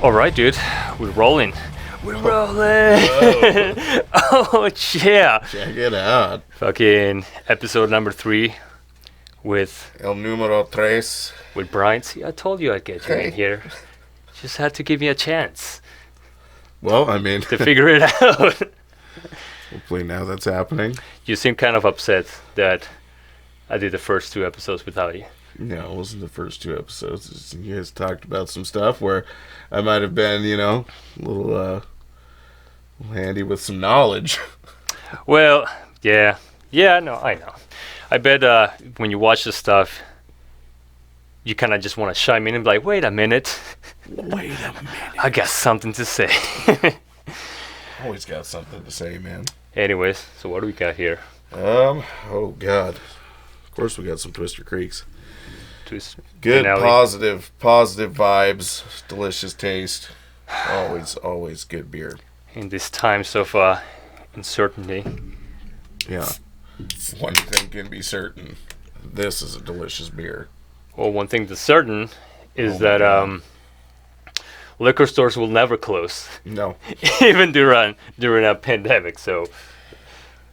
All right, dude. We're rolling. We're rolling. Oh, yeah. Check it out. Fucking episode number 3 with El número tres. Brian. See, I told you I'd get you in here. Just had to give me a chance Well, I mean, to figure it out. hopefully now that's happening. You seem kind of upset that I did the first 2 episodes without you. No, it wasn't the first 2 episodes. You guys talked about some stuff where I might have been, a little handy with some knowledge. Well, yeah. Yeah, no, I know. I bet when you watch this stuff, you kind of just want to chime in and be like, wait a minute. Wait a minute. I got something to say. Always got something to say, man. Anyways, so what do we got here? Oh, God. Of course we got some Twister Creeks. Good, finale. positive vibes, delicious taste. Always good beer. In these times of uncertainty. Yeah. One thing can be certain. This is a delicious beer. Well, one thing that's certain is that liquor stores will never close. No. Even during a pandemic, so.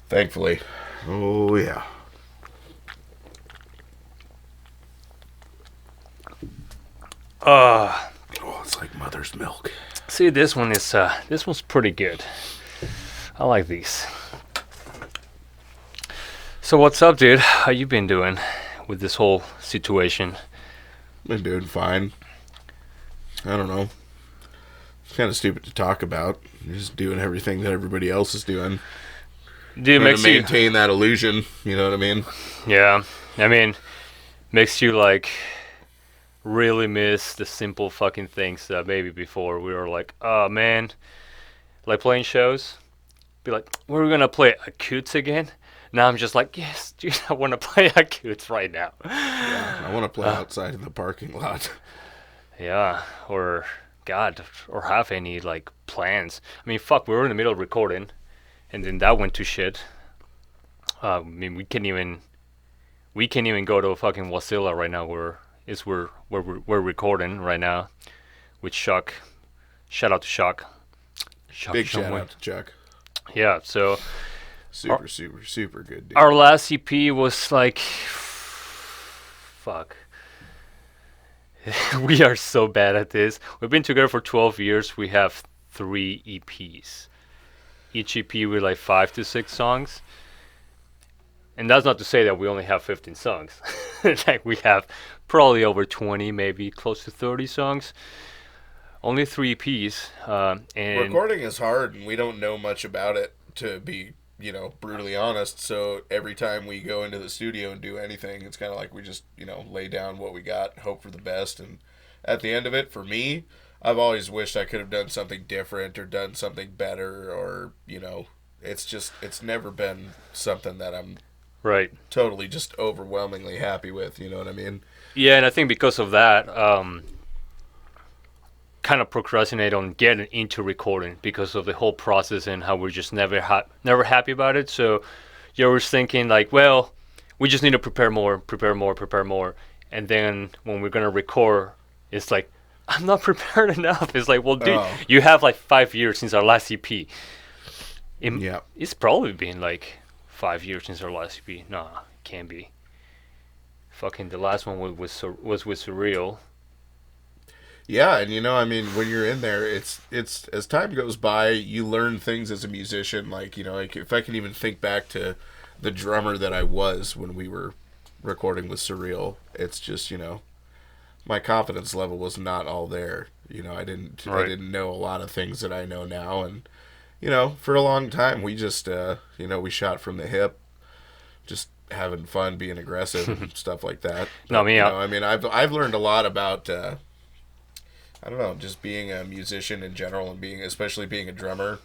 Thankfully. Oh, yeah. Oh, it's like mother's milk. See, this one's pretty good. I like these. So what's up, dude? How you been doing with this whole situation? Been doing fine. I don't know. It's kind of stupid to talk about. Just doing everything that everybody else is doing. Dude, makes to maintain that illusion. You know what I mean? Yeah. I mean, makes you like really miss the simple fucking things that maybe before we were like, oh man, like playing shows. Be like, we're gonna play Acutes again. Now I'm just like, yes, dude, I want to play Acutes right now. Yeah, I want to play outside in the parking lot. Yeah, or have any like plans. I mean, fuck, we were in the middle of recording, and then that went to shit. I mean, we can't even go to fucking Wasilla right now. We're recording right now with Chuck. Shout out to Chuck. Big shout out to Chuck. Yeah, so super good dude. Our last EP was like, fuck. We are so bad at this. We've been together for 12 years. We have 3 EPs. Each EP with like 5 to 6 songs. And that's not to say that we only have 15 songs. Like we have probably over 20, maybe close to 30 songs. Only 3 EPs. And recording is hard, and we don't know much about it, to be, brutally honest. So every time we go into the studio and do anything, it's kind of like we just, lay down what we got, hope for the best. And at the end of it, for me, I've always wished I could have done something different or done something better, or, it's never been something that I'm right. Totally just overwhelmingly happy with, you know what I mean? Yeah, and I think because of that, kind of procrastinate on getting into recording because of the whole process and how we're just never happy about it. So you're always thinking like, well, we just need to prepare more. And then when we're going to record, it's like, I'm not prepared enough. It's like, well, dude, you have like 5 years since our last EP. Yeah. It's probably been like 5 years since our last EP. Nah, can't be. Fucking the last one was with Surreal. Yeah, and when you're in there, it's as time goes by, you learn things as a musician. Like if I can even think back to the drummer that I was when we were recording with Surreal, it's just my confidence level was not all there. I didn't know a lot of things that I know now, and for a long time we just we shot from the hip, just having fun, being aggressive and stuff like that. No, me. I've learned a lot about I don't know, just being a musician in general, and especially being a drummer,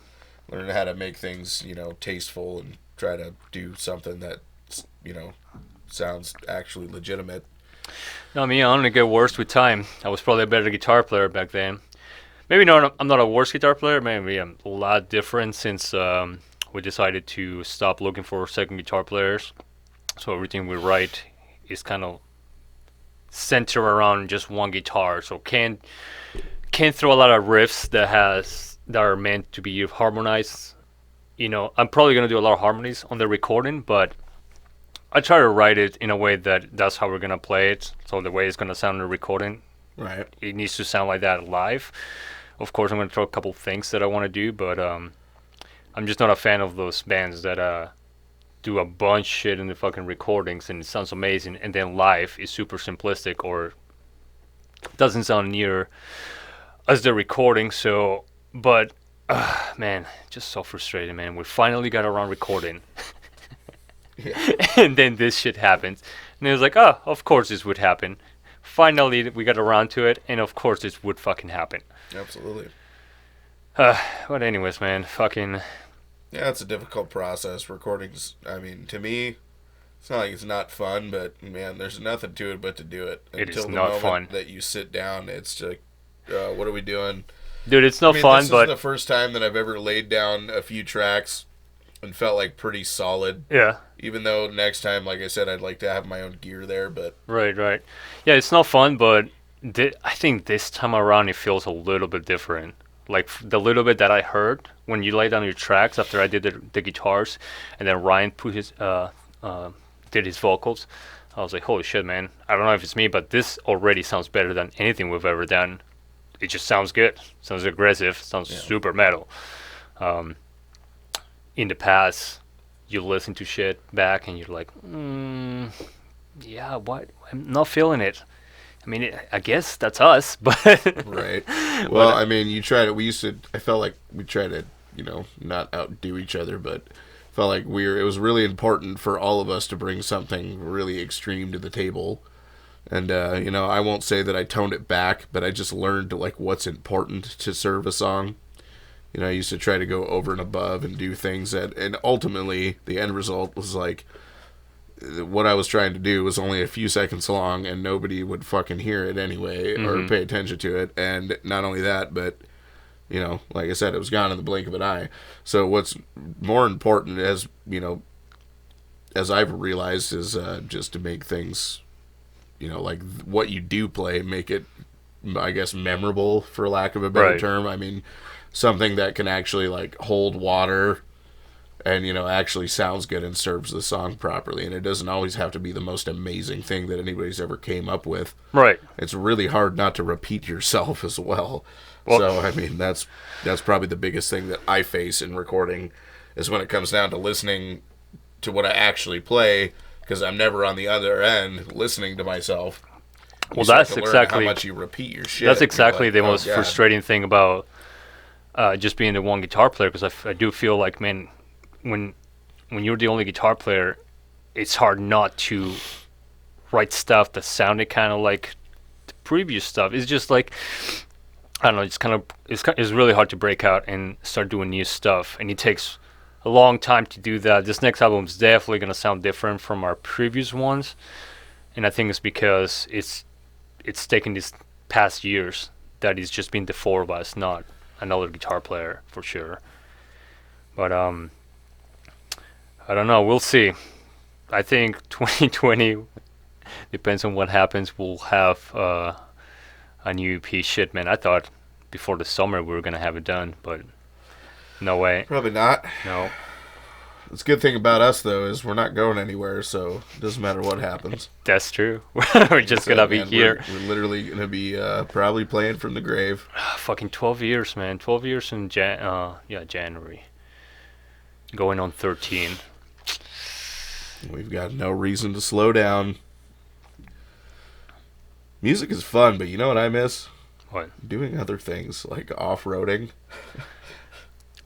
learning how to make things tasteful and try to do something that sounds actually legitimate. No, me. I only get worse with time. I was probably a better guitar player back then. Maybe not. I'm not a worse guitar player. Maybe I'm a lot different since we decided to stop looking for second guitar players. So everything we write is kind of centered around just one guitar. So can't can't throw a lot of riffs that are meant to be harmonized. I'm probably gonna do a lot of harmonies on the recording, but I try to write it in a way that's how we're gonna play it. So the way it's gonna sound in the recording, Right. it needs to sound like that live. Of course, I'm gonna throw a couple things that I want to do, but I'm just not a fan of those bands that do a bunch shit in the fucking recordings and it sounds amazing, and then live is super simplistic or doesn't sound near as the recording. So, but man, just so frustrating, man. We finally got around recording, Yeah. and then this shit happens, and it was like, oh, of course this would happen. Finally, we got around to it, and of course this would fucking happen. Absolutely. But anyways, man, fucking. Yeah, it's a difficult process. Recordings, I mean, to me, it's not like it's not fun, but man, there's nothing to it but to do it. It is Until the not moment fun. that you sit down, it's like, what are we doing? Dude, it's no fun, this but is the first time that I've ever laid down a few tracks and felt like pretty solid. yeah, Even though next time, like I said, I'd like to have my own gear there, but right. Yeah, it's not fun, but I think this time around it feels a little bit different. Like the little bit that I heard when you lay down your tracks after I did the guitars, and then Ryan did his vocals. I was like, holy shit, man! I don't know if it's me, but this already sounds better than anything we've ever done. It just sounds good. Sounds aggressive. Sounds super metal. In the past, you listen to shit back and you're like, yeah, what? I'm not feeling it. I mean, I guess that's us, but right. Well, I mean, I felt like we tried to, not outdo each other, but felt like it was really important for all of us to bring something really extreme to the table. And, I won't say that I toned it back, but I just learned like what's important to serve a song. I used to try to go over and above and do things and ultimately the end result was like, what I was trying to do was only a few seconds long and nobody would fucking hear it anyway or pay attention to it. And not only that, but, like I said, it was gone in the blink of an eye. So what's more important as I've realized is just to make things, like what you do play, make it, I guess, memorable for lack of a better term. I mean, something that can actually like hold water and actually sounds good and serves the song properly, and it doesn't always have to be the most amazing thing that anybody's ever came up with. Right. It's really hard not to repeat yourself as well. So I mean, that's probably the biggest thing that I face in recording is when it comes down to listening to what I actually play, because I'm never on the other end listening to myself. Well, that's exactly how much you repeat your shit. That's exactly the most God. frustrating thing about just being the one guitar player, because I do feel like, man, when you're the only guitar player, it's hard not to write stuff that sounded kind of like the previous stuff. It's just like, I don't know, it's really hard to break out and start doing new stuff, and it takes a long time to do that. This next album is definitely going to sound different from our previous ones, and I think it's because it's taken these past years that it's just been the four of us, not another guitar player for sure. But I don't know. We'll see. I think 2020 depends on what happens. We'll have a new EP. Shit, man. I thought before the summer we were gonna have it done, but no way. Probably not. No. The good thing about us though is we're not going anywhere, so it doesn't matter what happens. That's true. We're just gonna be here. We're literally gonna be probably playing from the grave. Fucking 12 years, man. 12 years in January. Going on 13. We've got no reason to slow down. Music is fun, but you know what I miss? What? Doing other things, like off-roading.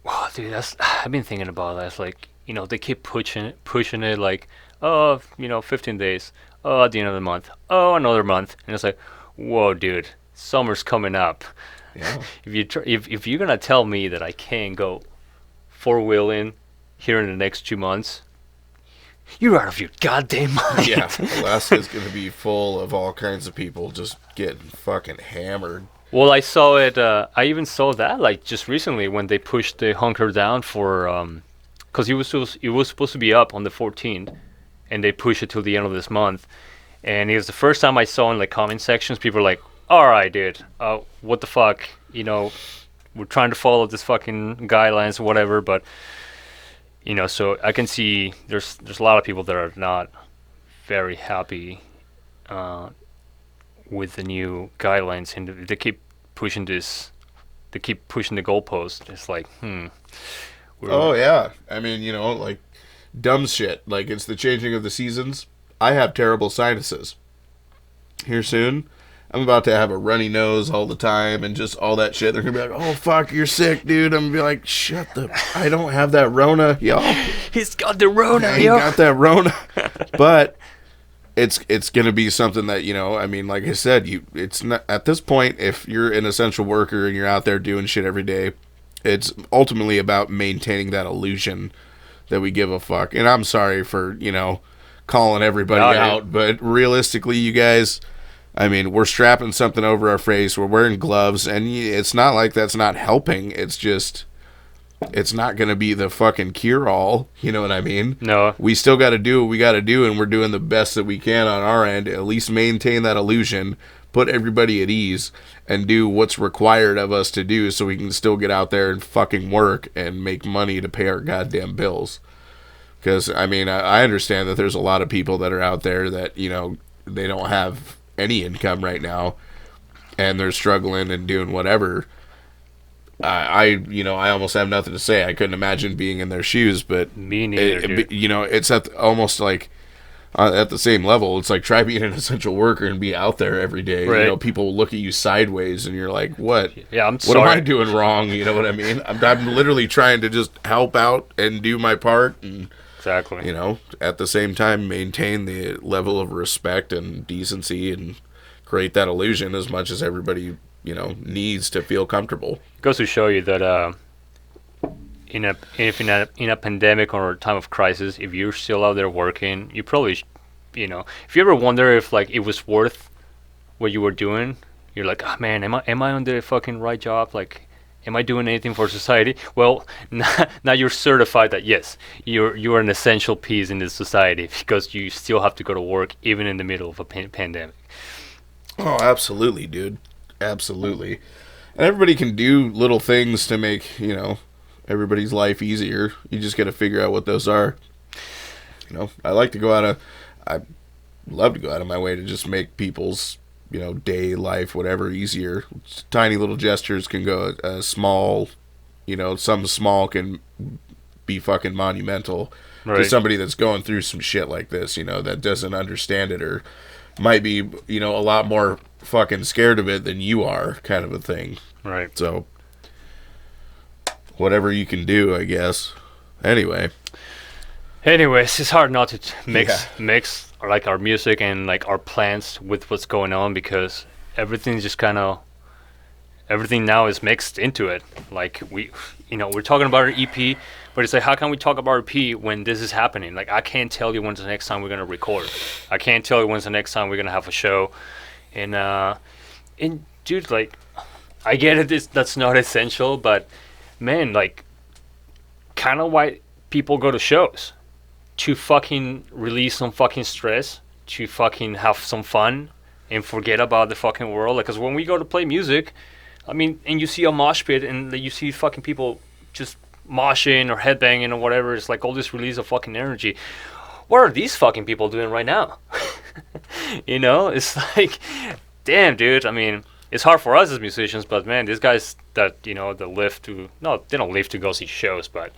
Wow, dude, I've been thinking about that. It's like, they keep pushing it like, 15 days. Oh, at the end of the month. Oh, another month. And it's like, whoa, dude, summer's coming up. Yeah. if you're going to tell me that I can't go four-wheeling here in the next 2 months, you're out of your goddamn mind. Yeah, Alaska's going to be full of all kinds of people just getting fucking hammered. Well, I saw it. I even saw that like just recently when they pushed the Hunker Down for, because it was supposed to be up on the 14th, and they pushed it till the end of this month. And it was the first time I saw in like comment sections, people were like, "All right, dude, what the fuck? you know, we're trying to follow this fucking guidelines or whatever, but so I can see there's a lot of people that are not very happy uh, with the new guidelines, and they keep pushing this. They keep pushing the goalpost. It's like, Oh yeah, I mean, like dumb shit. Like it's the changing of the seasons. I have terrible sinuses. Here soon, I'm about to have a runny nose all the time and just all that shit. They're gonna be like, "Oh fuck, you're sick, dude." I'm gonna be like, I don't have that Rona, y'all. He's got the Rona, I ain't got that Rona." But it's gonna be something that I mean, like I said, it's not at this point. If you're an essential worker and you're out there doing shit every day, it's ultimately about maintaining that illusion that we give a fuck. And I'm sorry for calling everybody out, but realistically, you guys, I mean, we're strapping something over our face, we're wearing gloves, and it's not like that's not helping. It's just it's not going to be the fucking cure-all, you know what I mean? No. We still got to do what we got to do, and we're doing the best that we can on our end. At least maintain that illusion, put everybody at ease, and do what's required of us to do so we can still get out there and fucking work and make money to pay our goddamn bills. Because, I mean, I understand that there's a lot of people that are out there that, they don't have any income right now, and they're struggling and doing whatever. I almost have nothing to say. I couldn't imagine being in their shoes, but me neither. It's almost like at the same level. It's like try being an essential worker and be out there every day. Right. People will look at you sideways, and you're like, "What? Yeah, what am I doing wrong?" You know what I mean? I'm literally trying to just help out and do my part, and exactly. At the same time, maintain the level of respect and decency and create that illusion as much as everybody needs to feel comfortable. Goes to show you that in a pandemic or a time of crisis, if you're still out there working, you probably if you ever wonder if like it was worth what you were doing, you're like, oh man, am I on the fucking right job? Like, am I doing anything for society? Well, now you're certified that yes, you're an essential piece in this society because you still have to go to work even in the middle of a pandemic. Oh, absolutely, dude. Absolutely. And everybody can do little things to make, everybody's life easier. You just got to figure out what those are. I love to go out of my way to just make people's, day, life, whatever, easier. Tiny little gestures can go small, some small can be fucking monumental to somebody that's going through some shit like this, that doesn't understand it or might be, a lot more fucking scared of it than you are, kind of a thing. Right. So, whatever you can do, I guess. Anyways, it's hard not to mix like our music and like our plans with what's going on because everything's just everything now is mixed into it. Like we're talking about our EP, but it's like, how can we talk about our EP when this is happening? Like, I can't tell you when's the next time we're gonna record. I can't tell you when's the next time we're gonna have a show. And dude, like, I get it. That's not essential, but man, like, kind of why people go to shows to fucking release some fucking stress, to fucking have some fun, and forget about the fucking world. Like, cause when we go to play music, I mean, and you see a mosh pit and you see fucking people just moshing or headbanging or whatever, it's like all this release of fucking energy. What are these fucking people doing right now? It's like, damn, dude. I mean, it's hard for us as musicians, but man, these guys that, they don't live to go see shows, but,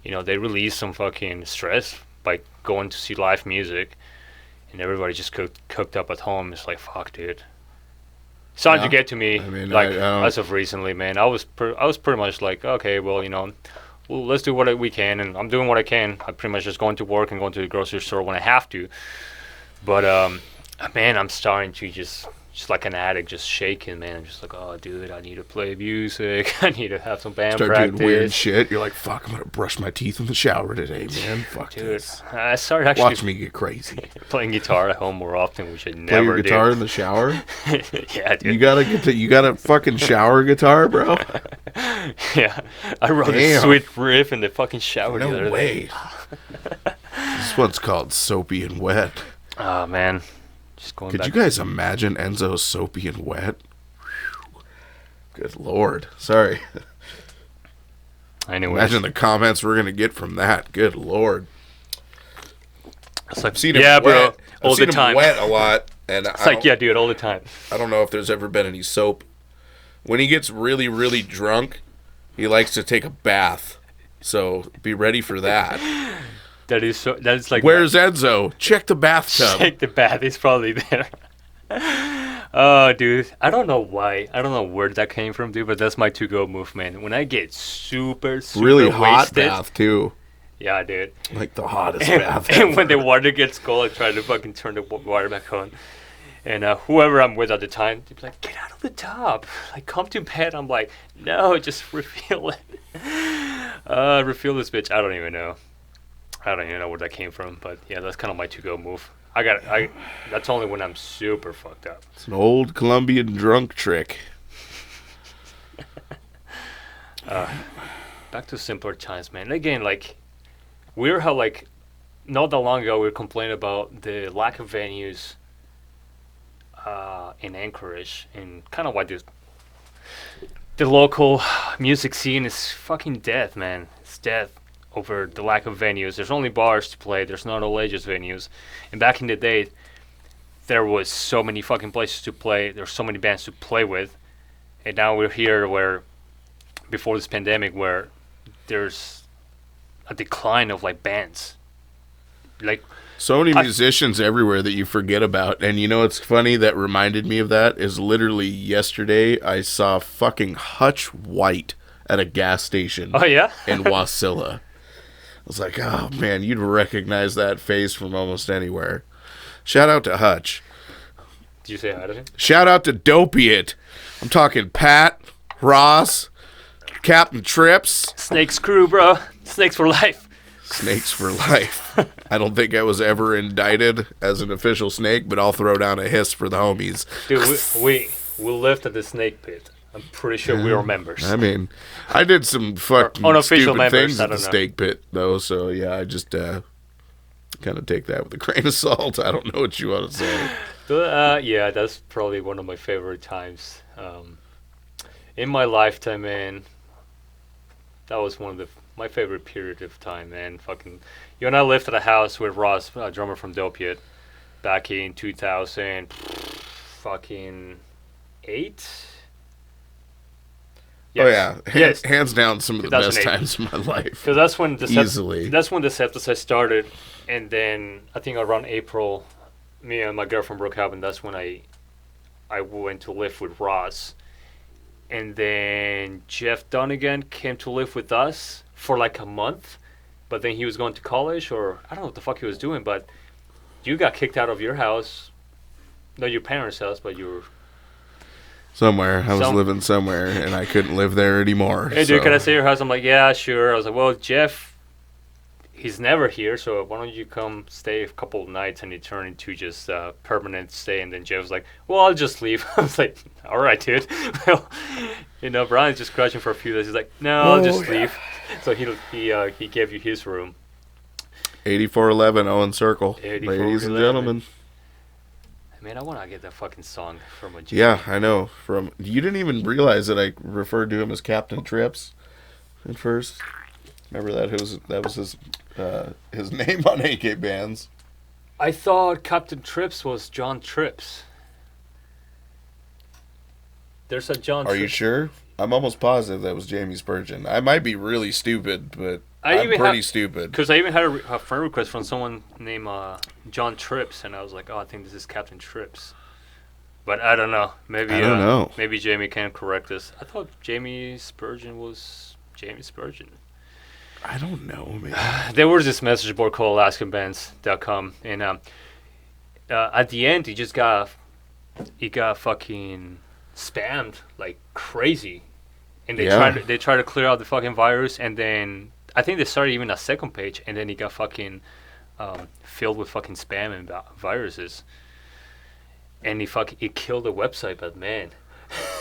they release some fucking stress by going to see live music, and everybody just cooked up at home. It's like, fuck, dude. It's starting to get to me, I mean, as of recently, man. I was pretty much like, okay, well, let's do what we can, and I'm doing what I can. I'm pretty much just going to work and going to the grocery store when I have to. But man, I'm starting to just like an addict, just shaking, man. I'm just like, oh, dude, I need to play music. I need to have some band practice. Doing weird shit. You're like, fuck, I'm gonna brush my teeth in the shower today, man. Fuck, dude. This. I started actually watch me get crazy. Playing guitar at home more often, which I play never your guitar did. in the shower. Yeah, dude. You got a fucking shower guitar, bro. Yeah, I wrote a sweet riff in the fucking shower. No the other way. day. This one's called Soapy and Wet. Oh man. Could you guys imagine Enzo Soapy and Wet? Good Lord. Sorry. Anyways, Imagine the comments we're going to get from that. Good Lord. it's like, I've seen him yeah, wet. bro, all I've seen the him time. wet a lot. And It's like, yeah, dude, all the time. I don't know if there's ever been any soap. When he gets really, really drunk, he likes to take a bath. So be ready for that. That is so. That is like. Where's Enzo? Check the bathtub. Check the bath. He's probably there. Oh, dude, I don't know why. I don't know where that came from, dude. But that's my to-go move, man. When I get super Really hot wasted, bath, too. yeah, dude. Like the hottest bath And ever. when the water gets cold, I try to fucking turn the water back on. And whoever I'm with at the time, they'd be like, "Get out of the tub! Like, come to bed." I'm like, "No, just refill it. Refill this bitch." I don't even know. I don't even know where that came from, but yeah, that's kind of my to-go move. That's only when I'm super fucked up. It's an old Colombian drunk trick. Back to simpler times, man. Again, like, we're how, like, not that long ago we were complaining about the lack of venues in Anchorage, and kind of why the local music scene is fucking dead, man. It's dead over the lack of venues. There's only bars to play. There's not all ages venues. And back in the day, there was so many fucking places to play. There's so many bands to play with. And now we're here where, before this pandemic, where there's a decline of, like, bands. Like, So many musicians everywhere that you forget about. And you know what's funny that reminded me of that is literally yesterday I saw fucking Hutch White at a gas station oh yeah, in Wasilla. I was like, oh man, you'd recognize that face from almost anywhere. Shout out to Hutch. Did you say hi to him? Shout out to Dopiate. I'm talking Pat, Ross, Captain Trips. Snakes crew, bro. Snakes for life. Snakes for life. I don't think I was ever indicted as an official snake, but I'll throw down a hiss for the homies. Dude, we lived at the snake pit. I'm pretty sure we were members. I mean, I did some fucking unofficial stupid members, things I at the don't know. snake pit, though, so yeah, I just kind of take that with a grain of salt. I don't know what you want to say. Yeah, that's probably one of my favorite times in my lifetime, man. That was one of my favorite period of time, man. Fucking, you and I lived at a house with Ross, a drummer from Dopiate, back in 2000, fucking 8. Oh yeah, Yes. hands down, some of the best 2008. times of my life. Because that's when Easily. that's when the Septicide started, and then I think around April, me and my girlfriend broke up, and that's when I went to live with Ross, and then Jeff Donegan came to live with us for like a month, but then he was going to college, or I don't know what the fuck he was doing, but you got kicked out of your house, not your parents' house, but your. Somewhere. I was living somewhere, and I couldn't live there anymore. Hey, so. dude, can I stay at your house? I'm like, yeah, sure. I was like, well, Jeff, he's never here, so why don't you come stay a couple of nights, and it turned into just permanent stay. And then Jeff was like, well, I'll just leave. I was like, all right, dude. Well, Brian's just crashing for a few days. He's like, no, I'll just leave. So he gave you his room. 8411 Owen Circle. 8411. Ladies and gentlemen. Man, I want to get that fucking song from a Jeff. Yeah, I know. You didn't even realize that I referred to him as Captain Trips at first. Remember that? That was his name on AK Bands. I thought Captain Trips was John Trips. There's a John Are Trips. you sure? I'm almost positive that was Jamie Spurgeon. I might be really stupid, but I'm pretty stupid. Because I even had a friend request from someone named John Trips, and I was like, oh, I think this is Captain Trips. But I don't know. Maybe I don't know. Maybe Jamie can correct us. I thought Jamie Spurgeon was Jamie Spurgeon. I don't know, man. There was this message board called AlaskanBands.com, and at the end, he got fucking spammed like crazy, and they tried to clear out the fucking virus, and then I think they started even a second page, and then it got fucking filled with fucking spam and viruses, and it killed the website. But man,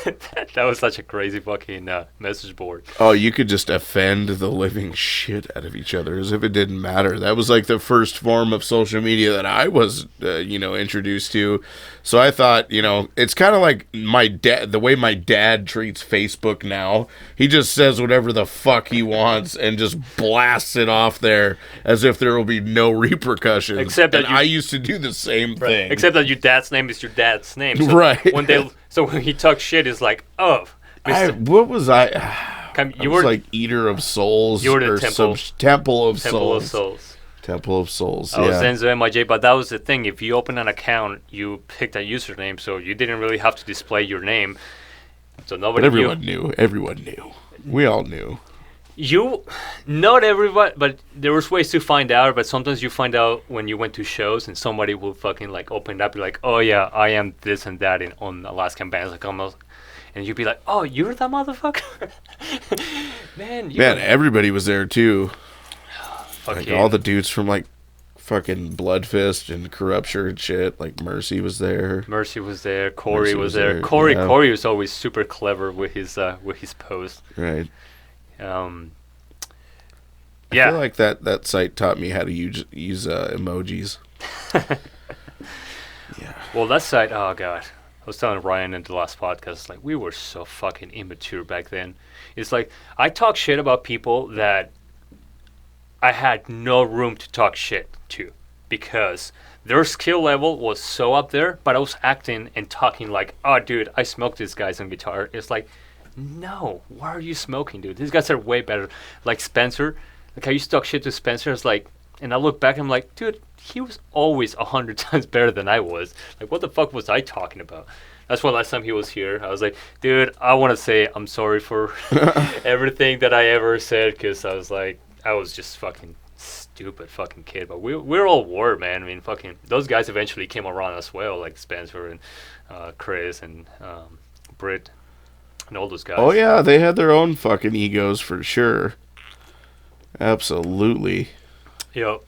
That was such a crazy fucking message board. Oh, you could just offend the living shit out of each other as if it didn't matter. That was like the first form of social media that I was, introduced to. So I thought, it's kind of like my dad, the way my dad treats Facebook now. He just says whatever the fuck he wants and just blasts it off there as if there will be no repercussions. Except that I used to do the same thing. Except that your dad's name is your dad's name. So right. when he talks shit, it's like, oh, what was I? You was were like Eater of Souls. You were the or Temple. Temple of Temple Souls. of Souls. Temple of Souls. I was Enzo MIJ, but that was the thing. If you open an account, you picked a username, so you didn't really have to display your name. So nobody. But everyone knew. Everyone knew. We all knew. Not everybody, but there was ways to find out. But sometimes you find out when you went to shows, and somebody will fucking like open it up, be like, "Oh yeah, I am this and that on Alaskan bands." Like almost. And you'd be like, "Oh, you're that motherfucker, man!" Everybody was there too. Fuck all the dudes from like fucking Bloodfist and Corruption and shit. Like Mercy was there. Mercy was there. Corey was there. Corey was always super clever with his post. Right. Yeah. I feel like that site taught me how to use emojis. Yeah. Well, that site. Oh god. I was telling Ryan in the last podcast, like, we were so fucking immature back then. It's like, I talk shit about people that I had no room to talk shit to because their skill level was so up there, but I was acting and talking like, oh, dude, I smoked these guys on guitar. It's like, no, why are you smoking, dude? These guys are way better. Like Spencer, like I used to talk shit to Spencer. It's like, and I look back and I'm like, dude, he was always 100 times better than I was. Like, what the fuck was I talking about? That's why last time he was here, I was like, dude, I want to say I'm sorry for everything that I ever said because I was like, I was just fucking stupid fucking kid. But we're all were, man. I mean, fucking, those guys eventually came around as well, like Spencer and Chris and Britt and all those guys. Oh, yeah, they had their own fucking egos for sure. Absolutely. Yep.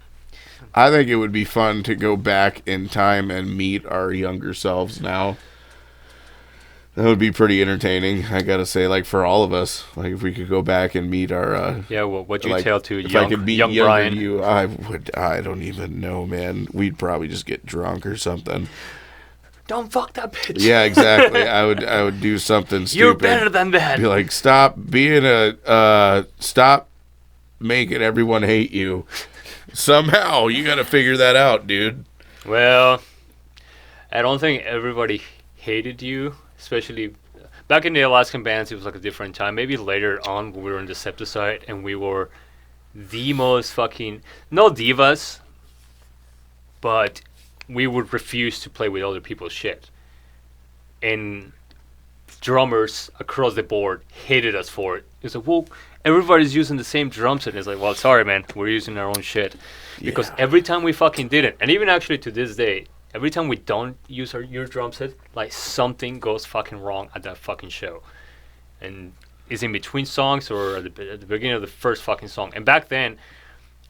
I think it would be fun to go back in time and meet our younger selves now. That would be pretty entertaining, I gotta say, like for all of us. Like if we could go back and meet our what'd you tell to if I could meet young Brian? You, I don't even know, man. We'd probably just get drunk or something. Don't fuck that bitch. Yeah, exactly. I would do something stupid. You're better than that. Be like, stop making everyone hate you. Somehow, you got to figure that out, dude. Well, I don't think everybody hated you, especially back in the Alaskan bands. It was like a different time. Maybe later on, when we were in the Septicide and we were the most fucking no divas, but we would refuse to play with other people's shit, and drummers across the board hated us for it. It's like, well, everybody's using the same drum set. And it's like, well, sorry, man, we're using our own shit. Because every time we fucking did it, and even actually to this day, every time we don't use your drum set, like something goes fucking wrong at that fucking show. And it's in between songs or at the beginning of the first fucking song. And back then,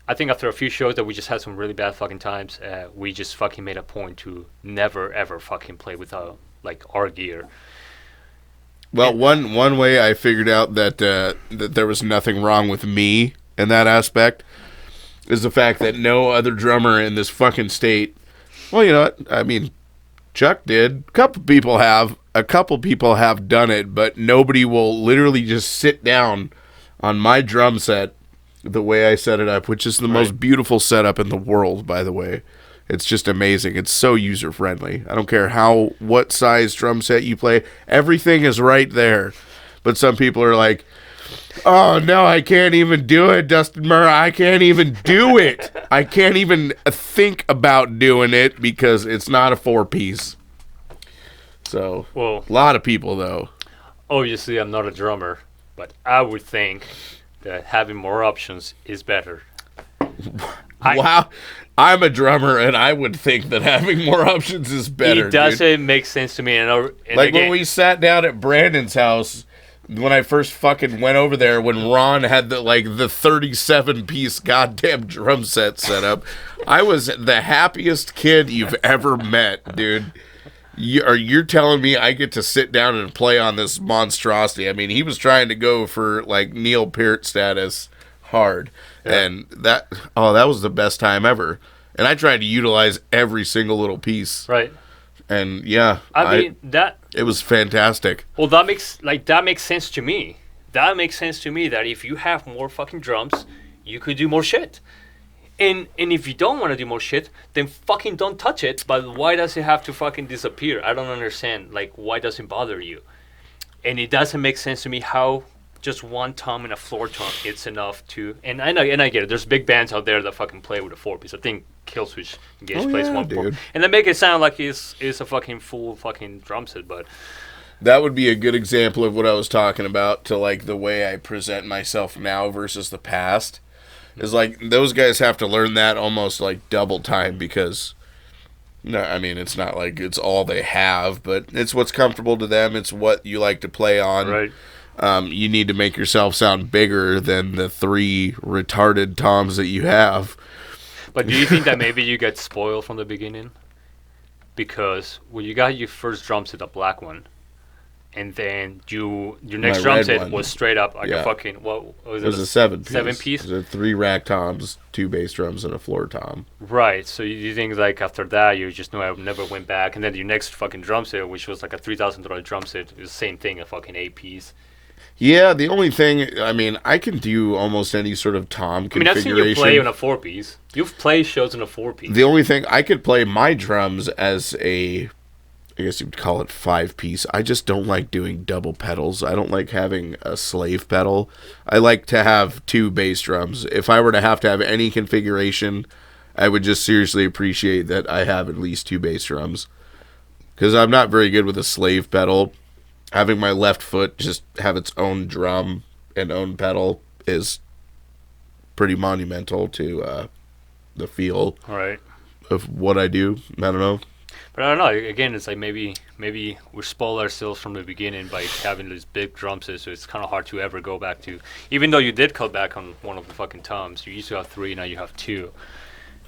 I think after a few shows that we just had some really bad fucking times, we just fucking made a point to never ever fucking play with our gear. Well, one way I figured out that there was nothing wrong with me in that aspect is the fact that no other drummer in this fucking state. Well, you know what? I mean, Chuck did. A couple people have done it, but nobody will literally just sit down on my drum set the way I set it up, which is the most beautiful setup in the world, by the way. It's just amazing. It's so user-friendly. I don't care what size drum set you play. Everything is right there. But some people are like, oh, no, I can't even do it, Dustin Murray. I can't even do it. I can't even think about doing it because it's not a four-piece. So, a lot of people, though. Obviously, I'm not a drummer, but I would think that having more options is better. Wow. I'm a drummer, and I would think that having more options is better. It doesn't make sense to me. And like again, when we sat down at Brandon's house, when I first fucking went over there, when Ron had the 37-piece goddamn drum set up, I was the happiest kid you've ever met, dude. You're telling me I get to sit down and play on this monstrosity? I mean, he was trying to go for like Neil Peart status hard, and that was the best time ever. And I tried to utilize every single little piece. Right. And yeah, I mean that it was fantastic. Well, that makes sense to me. That makes sense to me that if you have more fucking drums, you could do more shit. And if you don't want to do more shit, then fucking don't touch it. But why does it have to fucking disappear? I don't understand. Like, why does it bother you? And it doesn't make sense to me how just one tom and a floor tom it's enough to. And I get it. There's big bands out there that fucking play with a 4-piece. I think Killswitch Engage plays one four, and they make it sound like it's a fucking full fucking drum set. But that would be a good example of what I was talking about. To like the way I present myself now versus the past. Is like those guys have to learn that almost like double time because, no, I mean it's not like it's all they have, but it's what's comfortable to them. It's what you like to play on. Right. You need to make yourself sound bigger than the 3 retarded toms that you have. But do you think that maybe you get spoiled from the beginning? Because when you got your first drum set, a black one, and then your next drum set was straight up like a fucking what was it? It was a 7-piece. 7-piece. It was 3 rack toms, 2 bass drums, and a floor tom. Right. So you think like after that you just know I never went back, and then your next fucking drum set, which was like a $3,000 drum set, it was the same thing, a fucking 8-piece. Yeah, the only thing, I mean, I can do almost any sort of tom configuration. I've seen you play on a 4-piece. You've played shows on a 4-piece. The only thing, I could play my drums as a, I guess you would call it 5-piece. I just don't like doing double pedals. I don't like having a slave pedal. I like to have 2 bass drums. If I were to have any configuration, I would just seriously appreciate that I have at least 2 bass drums. Because I'm not very good with a slave pedal. Having my left foot just have its own drum and own pedal is pretty monumental to the feel of what I do. I don't know. But I don't know. Again, it's like maybe we spoil ourselves from the beginning by having these big drum sets, so it's kind of hard to ever go back to. Even though you did cut back on one of the fucking toms, you used to have 3, now you have 2.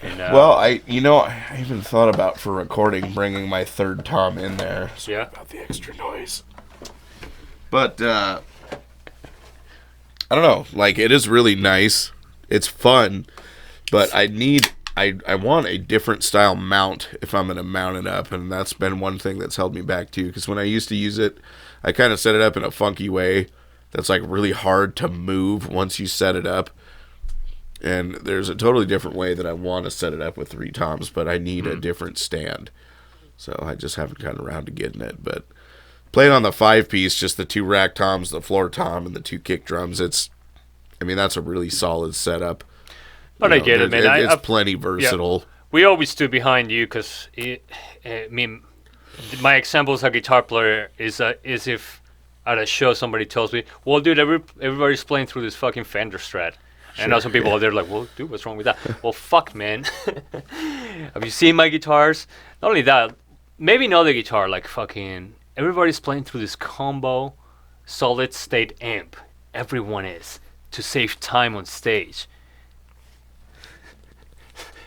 And, well, I even thought about for recording bringing my 3rd tom in there. Sorry about the extra noise. But I don't know. Like, it is really nice. It's fun, but I want a different style mount if I'm going to mount it up, and that's been one thing that's held me back too, because when I used to use it, I kind of set it up in a funky way that's like really hard to move once you set it up, and there's a totally different way that I want to set it up with 3 toms, but I need a different stand, so I just haven't gotten around to getting it. But playing on the 5-piece, just the 2 rack toms, the floor tom, and the 2 kick drums, that's a really solid setup. But I get it, man. It's plenty versatile. Yeah. We always stood behind you because, my example as a guitar player is if at a show somebody tells me, well, dude, everybody's playing through this fucking Fender Strat. And now some people out there are like, well, dude, what's wrong with that? Well, fuck, man. Have you seen my guitars? Not only that, maybe not the guitar, like fucking, everybody's playing through this combo solid state amp. Everyone is, to save time on stage.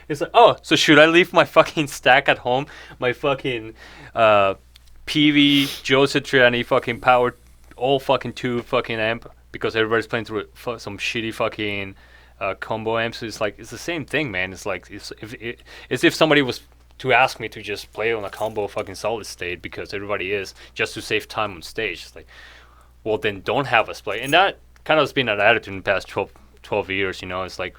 It's like, oh, so should I leave my fucking stack at home? My fucking PV, Joe Satriani fucking power, all fucking 2 fucking amp, because everybody's playing through some shitty fucking combo amps. It's like, it's the same thing, man. It's like, it's if somebody was to ask me to just play on a combo fucking solid state, because everybody is, just to save time on stage. It's like, well, then don't have us play. And that kind of has been an attitude in the past 12 years, It's like,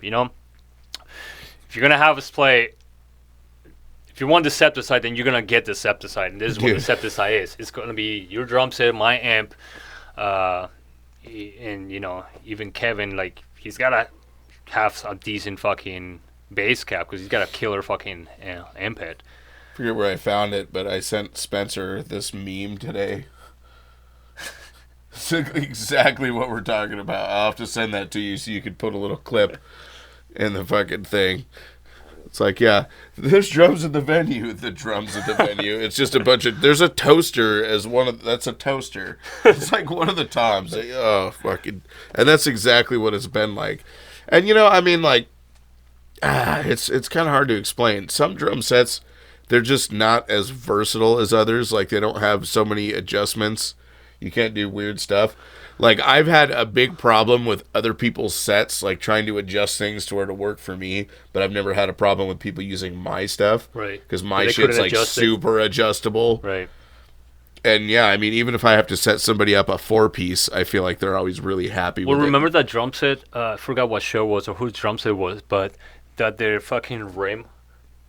if you're going to have us play, if you want the Septicide, then you're going to get the Septicide. And this is what the Septicide is. It's going to be your drum set, my amp, and, even Kevin, like, he's got to have a decent fucking bass cap because he's got a killer fucking amp head. I forget where I found it, but I sent Spencer this meme today. It's exactly what we're talking about. I'll have to send that to you so you could put a little clip in the fucking thing. It's like, yeah, there's drums in the venue. The drums at the venue. It's just a bunch of. There's a toaster as one of. That's a toaster. It's like one of the toms. Like, oh fucking, and that's exactly what it's been like. And it's kind of hard to explain. Some drum sets, they're just not as versatile as others. Like, they don't have so many adjustments. You can't do weird stuff. Like, I've had a big problem with other people's sets, like trying to adjust things to where to work for me, but I've never had a problem with people using my stuff. Right. Because my shit's like super adjustable. Right. And yeah, I mean, even if I have to set somebody up a 4-piece, I feel like they're always really happy with it. Well, remember that drum set? I forgot what show it was or whose drum set it was, but that their fucking rim,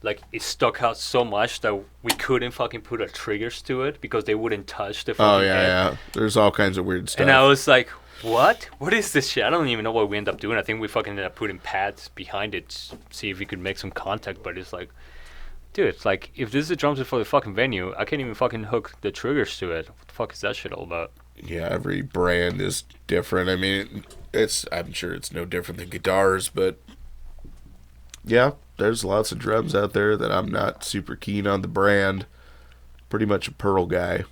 like, it stuck out so much that we couldn't fucking put our triggers to it because they wouldn't touch the fucking head. Yeah. There's all kinds of weird stuff. And I was like, what? What is this shit? I don't even know what we end up doing. I think we fucking ended up putting pads behind it to see if we could make some contact, but it's like, dude, it's like, if this is a drum set for the fucking venue, I can't even fucking hook the triggers to it. What the fuck is that shit all about? Yeah, every brand is different. I mean, I'm sure it's no different than guitars, but yeah, there's lots of drums out there that I'm not super keen on the brand. Pretty much a Pearl guy.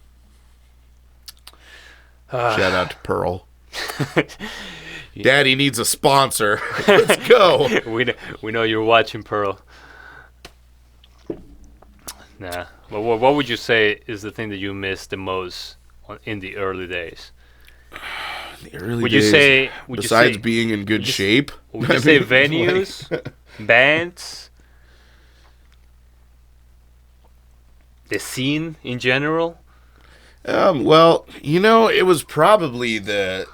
Shout out to Pearl. Daddy needs a sponsor. Let's go. We know you're watching, Pearl. Nah. But what would you say is the thing that you missed the most in the early days? The early would days, you say besides being in good shape? Would you say venues, bands, the scene in general? Well, you know, it was probably the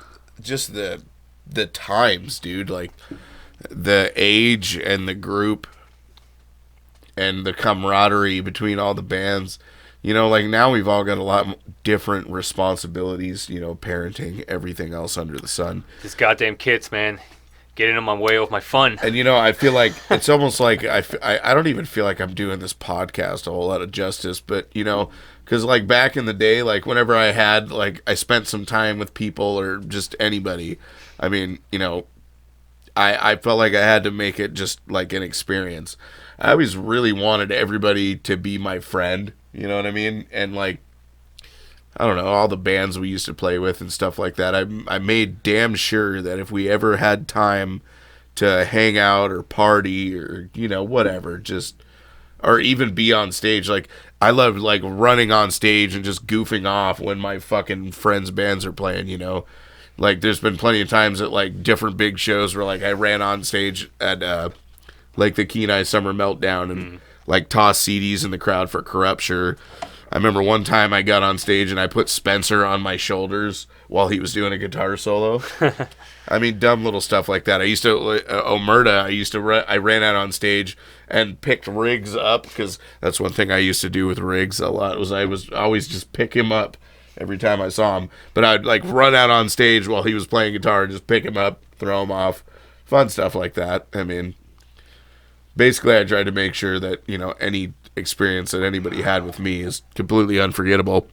times, dude. Like, the age and the group and the camaraderie between all the bands. You know, like, now we've all got a lot different responsibilities, you know, parenting, everything else under the sun. These goddamn kids, man. Getting in my way of my fun. And, you know, I feel like it's almost like I don't even feel like I'm doing this podcast a whole lot of justice, but, you know, because, like, back in the day, like, whenever I spent some time with people or just anybody, I mean, you know, I felt like I had to make it just, like, an experience. I always really wanted everybody to be my friend, you know what I mean? And, like, I don't know, all the bands we used to play with and stuff like that, I made damn sure that if we ever had time to hang out or party or, you know, whatever, just, or even be on stage, like, I love, like, running on stage and just goofing off when my fucking friends' bands are playing, you know? Like, there's been plenty of times at, like, different big shows where, like, I ran on stage at, like, the Kenai Summer Meltdown and, like, tossed CDs in the crowd for Corrupture. I remember one time I got on stage and I put Spencer on my shoulders while he was doing a guitar solo. I mean, dumb little stuff like that. I used to, Omerta, I ran out on stage and picked Riggs up, because that's one thing I used to do with Riggs a lot, was I was always just pick him up every time I saw him. But I'd, like, run out on stage while he was playing guitar and just pick him up, throw him off. Fun stuff like that. I mean, basically I tried to make sure that, you know, any experience that anybody had with me is completely unforgettable,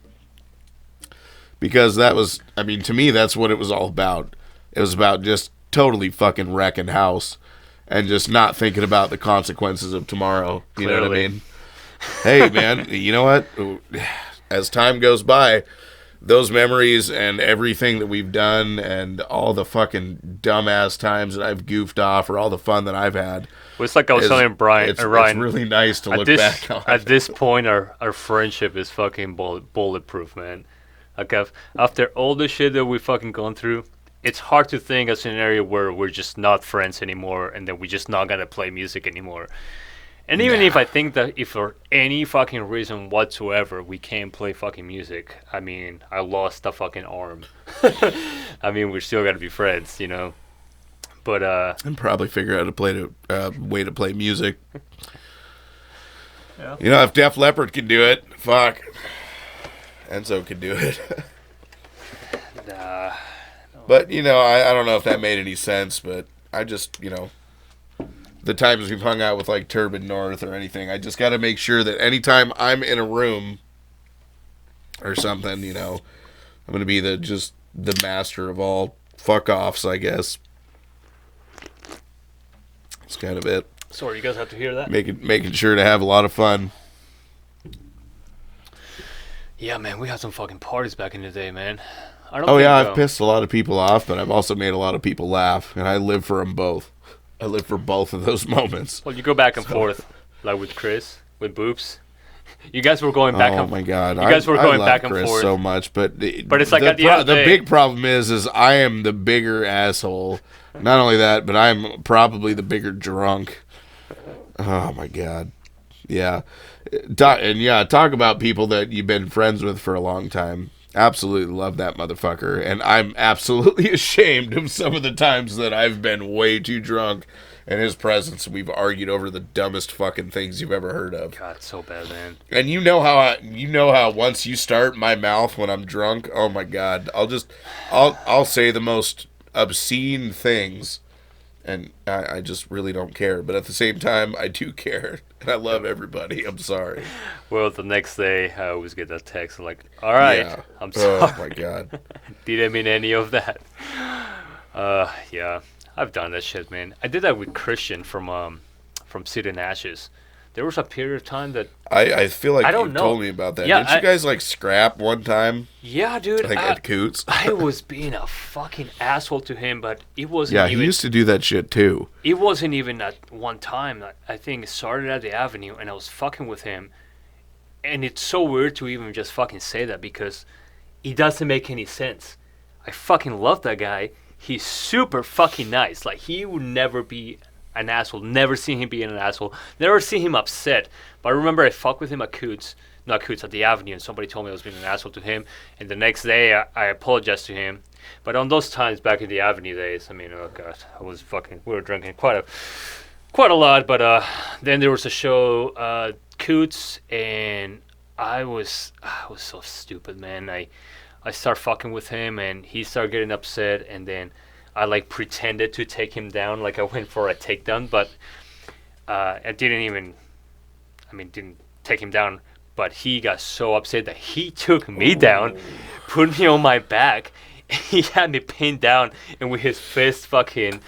because that was, I mean, to me, that's what it was all about. It was about just totally fucking wrecking house and just not thinking about the consequences of tomorrow. You know what I mean? Hey, man, you know what? As time goes by, those memories and everything that we've done and all the fucking dumbass times that I've goofed off, or all the fun that I've had. Well, it's like I was telling Ryan. It's really nice to look back on. At this point, our friendship is fucking bulletproof, man. Like, after all the shit that we've fucking gone through, it's hard to think a scenario where we're just not friends anymore and then we're just not gonna play music anymore. And even if I think that if for any fucking reason whatsoever we can't play fucking music, I mean, I lost a fucking arm. I mean, we're still gonna be friends, you know. But and probably figure out a way to play music. Yeah. You know, if Def Leppard can do it, fuck, Enzo could do it. Nah. But, you know, I don't know if that made any sense, but I just, you know, the times we've hung out with, like, Turbid North or anything, I just got to make sure that anytime I'm in a room or something, you know, I'm going to be the master of all fuck-offs, I guess. That's kind of it. Sorry, you guys have to hear that? Making sure to have a lot of fun. Yeah, man, we had some fucking parties back in the day, man. I've pissed a lot of people off, but I've also made a lot of people laugh, and I live for them both. I live for both of those moments. Well, you go back and forth, like with Chris, with Boops. You guys were going back. Oh my God! You guys were going I love back and Chris forth so much, but it's like at the end of the day, big problem is I am the bigger asshole. Not only that, but I'm probably the bigger drunk. Oh my God! Yeah, talk about people that you've been friends with for a long time. Absolutely love that motherfucker, and I'm absolutely ashamed of some of the times that I've been way too drunk in his presence. We've argued over the dumbest fucking things you've ever heard of. God, it's so bad, man. And you know how once you start my mouth when I'm drunk, oh my God, I'll say the most obscene things, and I just really don't care. But at the same time, I do care, and I love everybody. I'm sorry. Well, the next day, I always get that text like, "All right, Yeah. I'm sorry." Oh my God. Didn't mean any of that. Yeah, I've done that shit, man. I did that with Christian from Sid and Ashes. There was a period of time that I feel like I you don't know. told me about that. Yeah, Didn't you guys like scrap one time? yeah, dude. I think at Coots. I was being a fucking asshole to him, but it wasn't Yeah, even. he used to do that shit too. It wasn't even at one time. I think it started at the Avenue, and I was fucking with him. And it's so weird to even just fucking say that because it doesn't make any sense. I fucking love that guy. He's super fucking nice. Like, he would never be an asshole. Never seen him being an asshole. Never seen him upset. But I remember I fucked with him at Coots. Not Coots, at the Avenue, and somebody told me I was being an asshole to him. And the next day, I apologized to him. But on those times back in the Avenue days, I mean, oh god, we were drinking quite a lot. But then there was a show, Coots, and I was so stupid, man. I start fucking with him, and he started getting upset, and then I like pretended to take him down, like I went for a takedown, but I didn't take him down. But he got so upset that he took me down, put me on my back. He had me pinned down, and with his fist fucking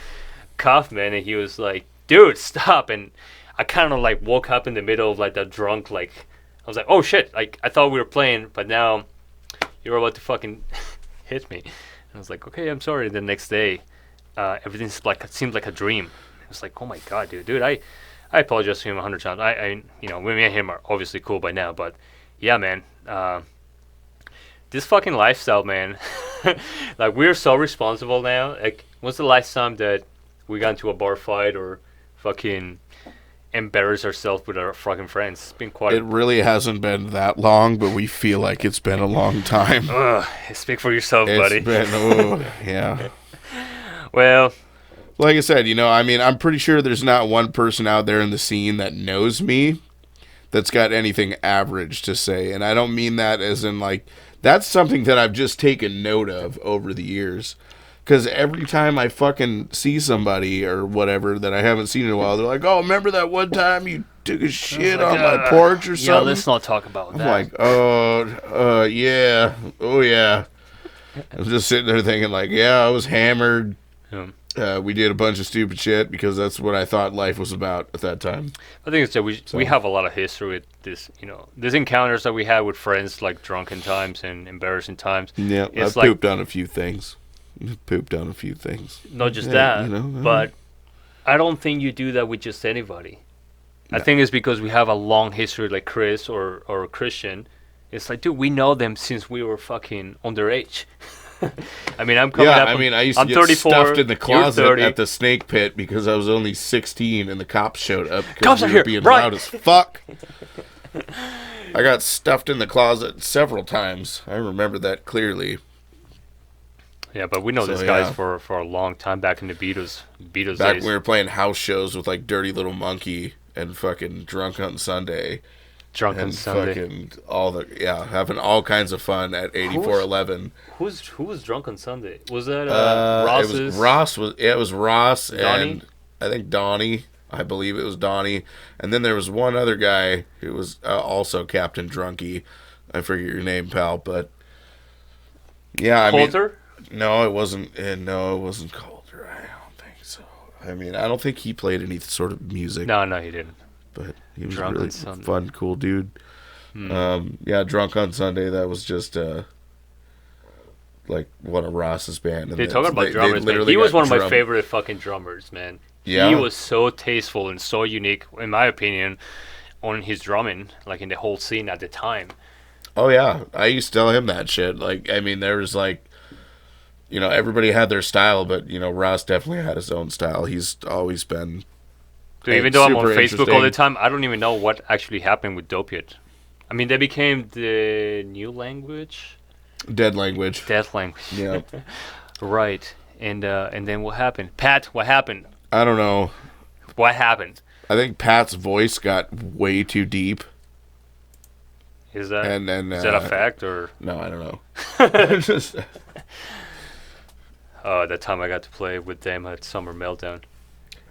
cuffed, man. And he was like, "Dude, stop!" And I kind of like woke up in the middle of like the drunk, like I was like, "Oh shit!" Like I thought we were playing, but now you're about to fucking hit me. And I was like, "Okay, I'm sorry." The next day, everything seemed like a dream. It was like, "Oh my god, dude, I apologize to him 100 times. Me and him are obviously cool by now, but yeah, man, this fucking lifestyle, man. Like, we're so responsible now. Like, when's the last time that we got into a bar fight or fucking embarrass ourselves with our fucking friends? It's been quite. It really hasn't been that long, but we feel like it's been a long time. Speak for yourself, buddy. Yeah. Well. Like I said, I'm pretty sure there's not one person out there in the scene that knows me that's got anything average to say. And I don't mean that as in, like, that's something that I've just taken note of over the years. Because every time I fucking see somebody or whatever that I haven't seen in a while, they're like, "Oh, remember that one time you took a shit on my porch or something?" Yeah, let's not talk about that. I'm like, yeah. Oh, yeah. I was just sitting there thinking, like, yeah, I was hammered. We did a bunch of stupid shit because that's what I thought life was about at that time. I think it's that we have a lot of history with this, these encounters that we had with friends, like drunken times and embarrassing times. Yeah, I've pooped on a few things. Not just that, but I don't think you do that with just anybody. No. I think it's because we have a long history, like Chris or Christian. It's like, dude, we know them since we were fucking underage. I mean, I'm coming up. I used to get 34, stuffed in the closet at the snake pit because I was only 16 and the cops showed up because we were being loud as fuck. I got stuffed in the closet several times. I remember that clearly. Yeah, but we know these guys for a long time back in the Beatles days. Back when we were playing house shows with like Dirty Little Monkey and fucking Drunk on Sunday. Fucking having all kinds of fun at 8411. Who was Drunk on Sunday? Was that Ross's? It was Ross. It was Ross Donnie? And I think Donnie. I believe it was Donnie. And then there was one other guy who was also Captain Drunky. I forget your name, pal, but yeah, Coulter? No, it wasn't. No, it wasn't Coulter. I don't think so. I mean, I don't think he played any sort of music. No, he didn't. But he was Drunk a really fun, cool dude. Drunk on Sunday. That was just like one of Ross's band. They're talking about drummers, man. He was one of my favorite fucking drummers, man. Yeah. He was so tasteful and so unique, in my opinion. on his drumming, like in the whole scene at the time. Oh yeah, I used to tell him that shit. Like, I mean, there was like, everybody had their style, but Ross definitely had his own style. He's always been. Dude, even though I'm on super Facebook all the interesting. time, I don't even know what actually happened with Dopiate. I mean, they became the new language, Dead language. death language. Yeah. Right. And then what happened? Pat, what happened? I don't know. What happened? I think Pat's voice got way too deep. Is that And is that a fact or? No, I don't know. Just, That time I got to play with them at Summer Meltdown.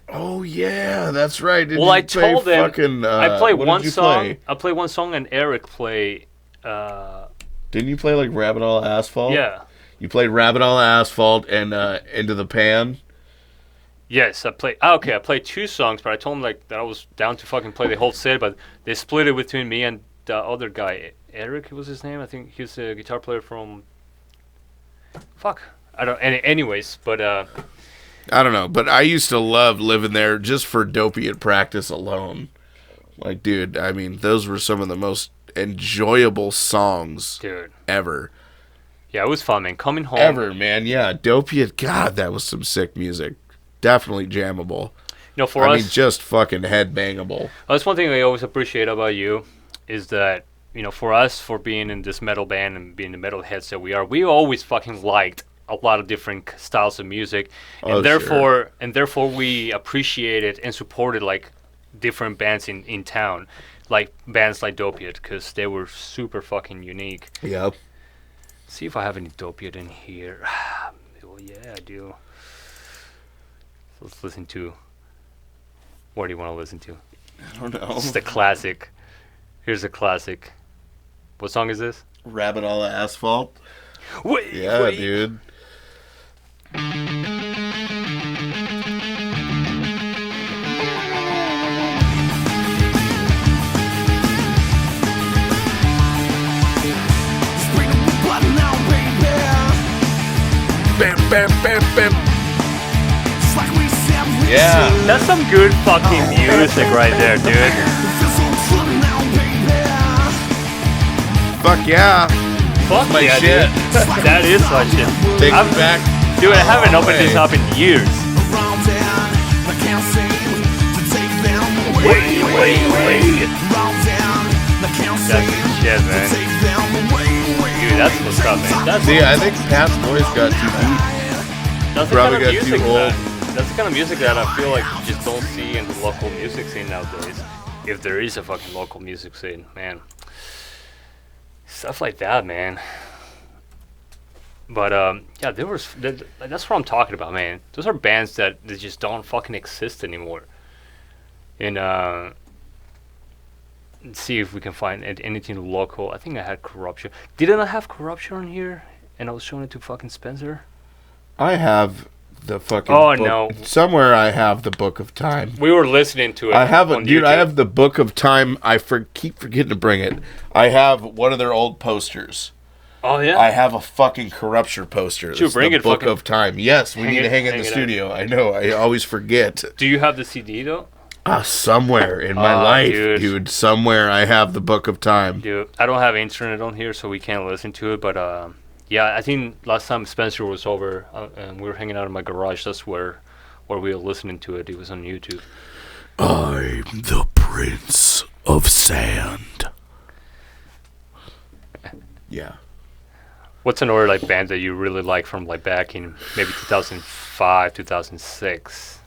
oh yeah, that's right. Did Well, you I play told them fucking, I played what one did you song. play? I played one song, and Eric played. Didn't you play like Rabbit All Asphalt? Yeah. You played Rabbit All Asphalt and Into the Pan. Yes, I played. Okay, I played two songs, but I told them like that I was down to fucking play the whole set, but they split it between me and the other guy. Eric was his name. I think he was a guitar player from. Fuck. I don't. Anyways, but I don't know, but I used to love living there just for Dopiate practice alone. Like, dude, I mean, those were some of the most enjoyable songs dude, ever. yeah, it was fun, man. Coming home. Ever, man. Yeah, Dopiate, God, that was some sick music. Definitely jammable. You know, for I us, mean, just fucking headbangable. that's one thing I always appreciate about you, is that for us, for being in this metal band and being the metal heads that we are, we always fucking liked a lot of different styles of music, Oh, and therefore we appreciated and supported like different bands in town, like bands like Dopiate, because they were super fucking unique. Yep. See if I have any Dopiate in here. Well, yeah, I do. Let's listen to. What do you want to listen to? I don't know. It's the classic. Here's a classic. What song is this? Rabbit All Asphalt. Wait, Yeah, wait. dude. Bam, bam, bam, bam. Yeah. That's some good fucking music right there, dude. Fuck yeah. Fuck my yeah, shit. dude. That is my shit. Take I'm- me back. Dude, I haven't opened this way. up in years. Wait. That's good shit, man. Dude, that's what's up, man. That's See, I think Pat's voice got too deep. That's the Probably kind of got too music old. that's the kind of music that I feel like you just don't see in the local music scene nowadays. If there is a fucking local music scene, man. Stuff like that, man. But yeah, that's what I'm talking about, man. Those are bands that just don't fucking exist anymore. And let's see if we can find anything local. I think I had Corruption. Didn't I have Corruption on here? And I was showing it to fucking Spencer. I have the fucking Oh, book. no. Somewhere I have the Book of Time. We were listening to it. I have on dude. I YouTube. have the Book of Time. I keep forgetting to bring it. I have one of their old posters. Oh yeah. I have a fucking Corruption poster. Should It's bring the it Book fucking- of Time. Yes, we hang need to it- hang it in hang the it up. studio. I know. I always forget. Do you have the CD though? Somewhere in my Oh, life, dude. dude. Somewhere I have the Book of Time. Dude, I don't have internet on here, so we can't listen to it. But yeah, I think last time Spencer was over and we were hanging out in my garage. That's where we were listening to it. It was on YouTube. I'm the Prince of Sand. Yeah. What's another like band that you really like from like back in maybe 2005, 2006?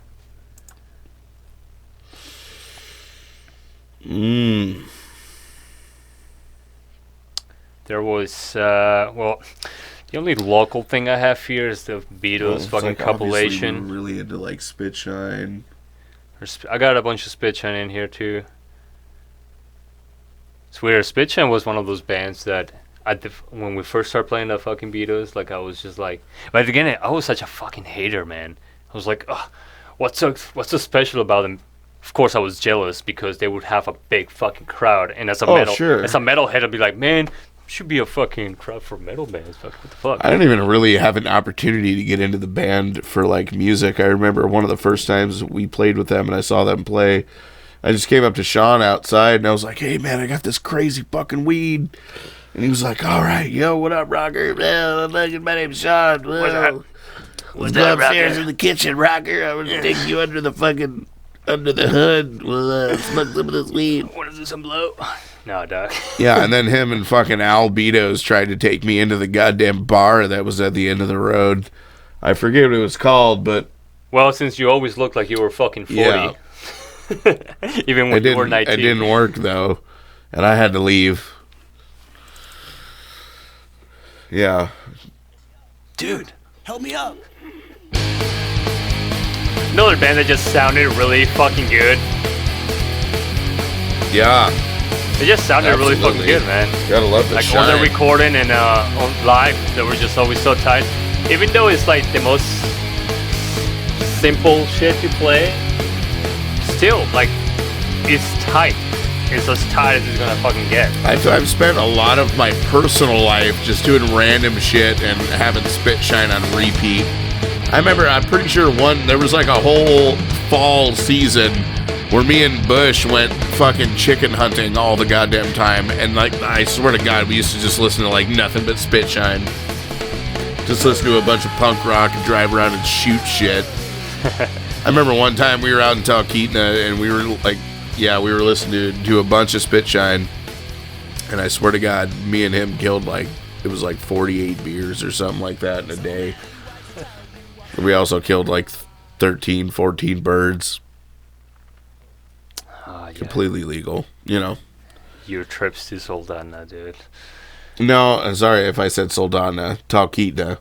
There was well, the only local thing I have here is the Beatles fucking compilation. Really into like Spitshine. I got a bunch of Spitshine in here too. It's weird. Spitshine was one of those bands that when we first started playing the fucking Beatles, like I was just like, but again, I was such a fucking hater, man. I was like, ugh, what's so special about them? Of course, I was jealous because they would have a big fucking crowd, and as a Sure. metalhead, I'd be like, man, should be a fucking crowd for metal bands. Fuck, what the fuck? I didn't even really have an opportunity to get into the band for like music. I remember one of the first times we played with them and I saw them play I just came up to Sean outside, and I was like, hey, man, I got this crazy fucking weed. And he was like, all right, yo, what up, Rocker? Well, my name's Sean. Well, What's go that, upstairs Rocker? in the kitchen, Rocker. I'm going to take you under the hood. We'll smoke some of this weed. Want to do some blow? No, dog. Yeah, and then him and fucking Albedos tried to take me into the goddamn bar that was at the end of the road. I forget what it was called, but... Well, since you always looked like you were fucking 40. Yeah. Even when you were 19. It didn't work, though. And I had to leave. Yeah. Dude, help me up. Another band that just sounded really fucking good. Yeah. It just sounded really fucking Absolutely. good, man. Gotta love the Like shine. on the recording and on live, they were just always so tight. Even though it's like the most simple shit to play, still like it's tight. It's as tight as it's gonna fucking get. I've spent a lot of my personal life just doing random shit and having Spit Shine on repeat. I remember, I'm pretty sure there was like a whole fall season where me and Bush went fucking chicken hunting all the goddamn time. And like, I swear to God, we used to just listen to like nothing but Spit Shine. Just listen to a bunch of punk rock and drive around and shoot shit. I remember one time we were out in Talkeetna and we were like, we were listening to a bunch of Spit Shine. And I swear to God, me and him killed like, it was like 48 beers or something like that in a day. We also killed like 13, 14 birds. Yeah. Completely legal, you know. Your trips to Soldana, dude. No, I'm sorry if I said Soldana. Talkeetna.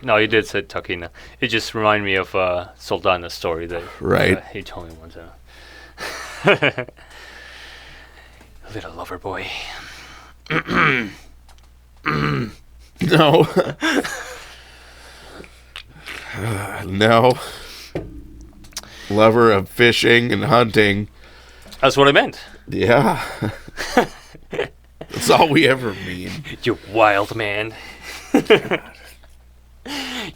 No, you did say Takina. It just reminded me of Soldana's story that Right. he told me one time. Little lover boy. No. No. Lover of fishing and hunting. That's what I meant. Yeah. That's all we ever mean. You wild man.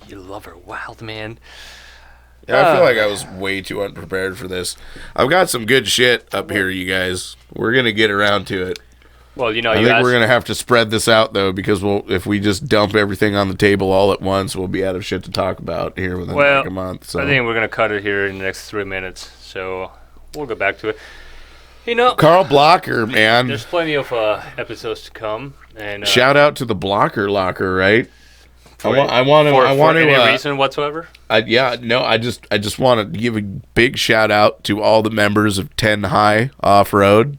You lover wild man. Yeah, I feel like I was way too unprepared for this. I've got some good shit up here, you guys. We're going to get around to it. Well, you know, I think we're going to have to spread this out, though, because if we just dump everything on the table all at once, we'll be out of shit to talk about here within like a month. So. I think we're going to cut it here in the next 3 minutes. So we'll go back to it. You know, Carl Blocker, man. there's plenty of episodes to come. And Shout out to the Blocker Locker, right? for I want to. any reason whatsoever. I just want to give a big shout out to all the members of 10 High Off Road.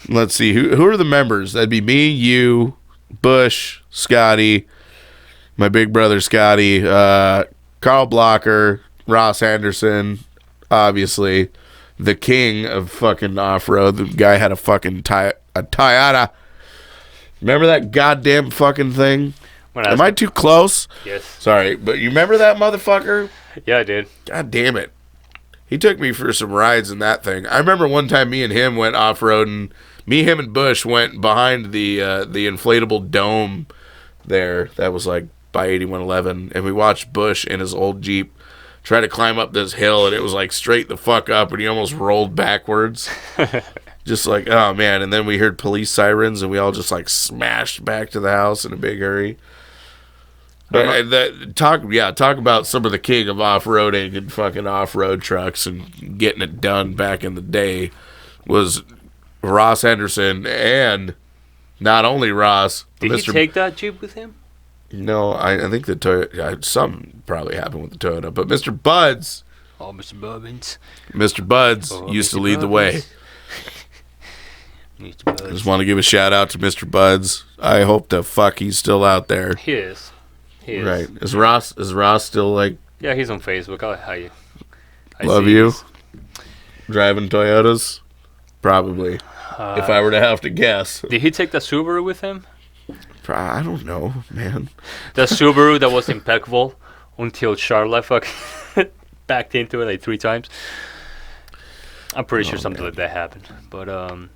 Let's see who are the members. That'd be me, you, Bush, Scotty, my big brother Scotty, Carl Blocker, Ross Anderson, obviously the king of fucking off road. The guy had a fucking Toyota. Remember that goddamn fucking thing? Am I too close? Yes. Sorry, but you remember that motherfucker? Yeah, I did. God damn it. He took me for some rides in that thing. I remember one time me and him went off-road, and him and Bush went behind the inflatable dome there. That was like by 8111. And we watched Bush in his old Jeep try to climb up this hill, and it was like straight the fuck up, and he almost rolled backwards. Just like, oh man. And then we heard police sirens, and we all just like smashed back to the house in a big hurry. But talk about some of the king of off-roading and fucking off-road trucks and getting it done back in the day was Ross Henderson, and not only Ross. Did he take that Jeep with him? No, I think the Toyota, something probably happened with the Toyota, but Mr. Buds. Oh, Mr. Bubbins. Mr. Buds used to lead the way. Mr. Buds. I just want to give a shout out to Mr. Buds. I hope the fuck he's still out there. He is. He is. Right. Is Ross still like... Yeah, he's on Facebook. I Love see you. he's- Driving Toyotas? Probably. If I were to have to guess. Did he take the Subaru with him? I don't know, man. The Subaru that was impeccable until Charlotte backed into it like 3 times. I'm pretty sure something like that happened. But, oh,